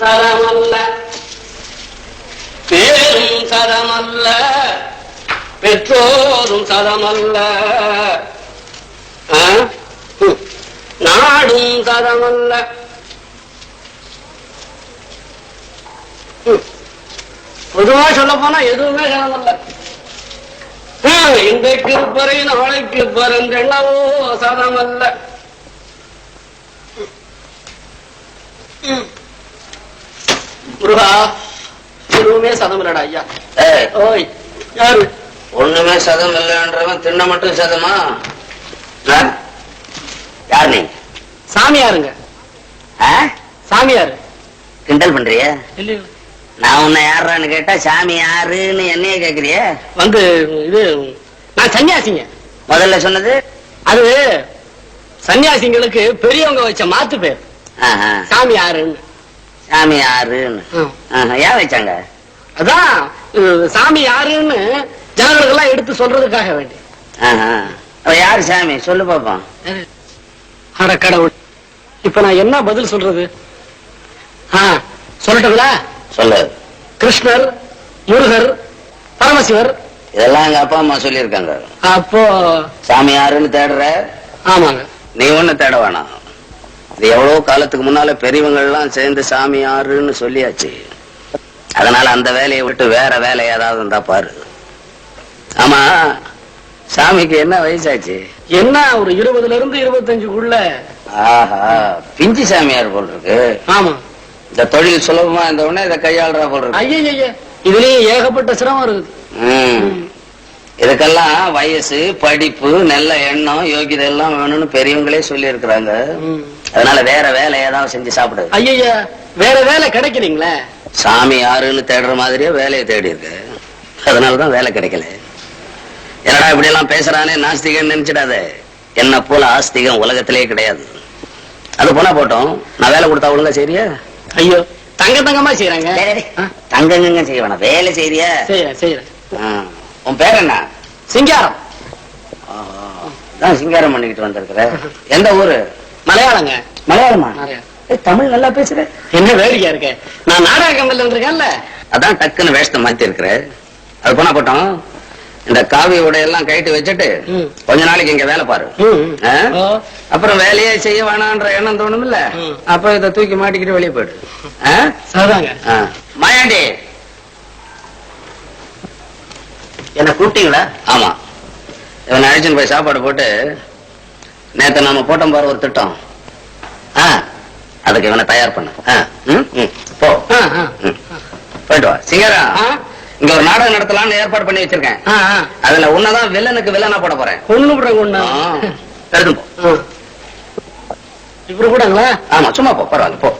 சரமல்ல பேரும் சரமல்ல பெற்றோரும் சரமல்ல நாடும் சரமல்ல பொதுவா சொல்ல போனா எதுவுமே சரமல்ல. இன்றைக்கு இருப்பறை நாளைக்கு பரந்தெண்ணவோ சரமல்ல. முருகா எதுவுமே சதம் இல்லடா ஐயா. ஓய் யாரு ஒண்ணுமே சதம் இல்லைன்றவன் தின்ன மட்டும் சதமா? யார் நீ? சாமியாருங்க. சாமியாரு. கிண்டல் பண்றிய? இல்லையா? நான் உன்னை யாருன்னு கேட்டா சாமி யாருன்னு என்னைய கேக்குறிய? வந்து இது நான் சன்னியாசிங்க. முதல்ல சொன்னது அது சன்னியாசிங்களுக்கு பெரியவங்க வச்ச மாத்து பேர். சாமி யாருன்னு. சாமி யாருன்னு ஏன் வச்சாங்க? அதான் சாமி யாருன்னு ஜனங்களுக்கு எல்லாம் எடுத்து சொல்றதுக்காக வேண்டி. யாரு சாமி சொல்லு பாப்போம். அட கடவுள், இப்ப நான் என்ன பதில் சொல்றது? சொல்லட்டுங்களா? சொல்லு. கிருஷ்ணர், முருகர், பரமசிவர் இதெல்லாம் எங்க அப்பா அம்மா சொல்லி இருக்காங்க. அப்போ சாமி யாருன்னு தேடுற? ஆமாங்க. நீ ஒண்ணு தேட வேணாம். இது எவ்வளவு காலத்துக்கு முன்னால பெரியவங்க எல்லாம் சேர்ந்து சாமி யாருன்னு சொல்லியாச்சு. அதனால அந்த வேலையை விட்டு வேற வேலை ஏதாவது இருந்தா பாரு. ஆமா, சாமிக்கு என்ன வயசாச்சு? என்ன ஒரு 20ல இருந்து 25க்குள்ள. ஆஹா, பிஞ்சு சாமியார் போல் இருக்கு. ஆமா, இந்த தொழில் சுலபமா இந்த உடனே இதை கையாளுறா போல் இருக்கு. ஐயா, இதுலயே ஏகப்பட்ட சிரமம் இருக்குது. இதுக்கெல்லாம் வயசு, படிப்பு, நல்ல எண்ணம், யோகிதை எல்லாம் வேணும்னு பெரியவங்களே சொல்லி இருக்கிறாங்க. அதனால வேற வேலை ஏதாவது செஞ்சு சாப்பிடு. ஐயா, வேற வேலை கிடைக்கிறீங்களா? சாமி யாருன்னு தேடுற மாதிரியே வேலையை தேடி இருக்கு. அதனாலதான் வேலை கிடைக்கல. என்னடா இப்படி எல்லாம் பேசுறானே நாஸ்திகன்னு நினைச்சிடாத. என்ன போல ஆஸ்திகம் உலகத்திலே கிடையாது. அது போனா போட்டோம், நான் வேலை கொடுத்தா ஒழுங்கா செய்றியா? ஐயோ, தங்கமா செய்யறாங்க. தங்கங்க செய்ய வேணாம், வேலை செய்றியா? செய்யறேன். உன் பேர் என்ன? சிங்காரம். சிங்காரம் பண்ணிக்கிட்டு வந்திருக்கிற. எந்த ஊரு? மலையாளங்க. மலையாளமா? தமிழ் நல்லா பேசுற. என்ன வேடிக்கையா இருக்க? நான் நாடக கம்பெனில வந்திருக்கேன்ல, அதான் டக்குன்னு வேஷத்தை மாத்தி இருக்கிற. அது போனா போட்டோம், இந்த காவி உடையெல்லாம் கைட்டு வச்சுட்டு கொஞ்ச நாளைக்கு இங்க வேலை பாரு. அப்புறம் வேலையே செய்ய வேணான்ற எண்ணம் தோணும் இல்ல, அப்புறம் இதை தூக்கி மாட்டிக்கிட்டு வெளியே போயிடு. மாயாண்டி, என்ன கூப்பிட்டீங்களா? ஆமா, இவன் அழைச்சுன்னு போய் சாப்பாடு போட்டு, நேத்து நாம போட்டோம் பாரு ஒரு திட்டம், அதுக்கு இவனை தயார் பண்ண. போ, போயிட்டு வா. சிங்கரா, இங்க ஒரு நாடகம் நடத்தலாம்னு ஏற்பாடு பண்ணி வச்சிருக்கேன். அதுல உன்னதான் வில்லனுக்கு வில்லனா போட போறேன். ஒண்ணு எடுத்து போ. இப்படி கூடங்களா? ஆமா, சும்மா போ, பரவாயில்ல போ.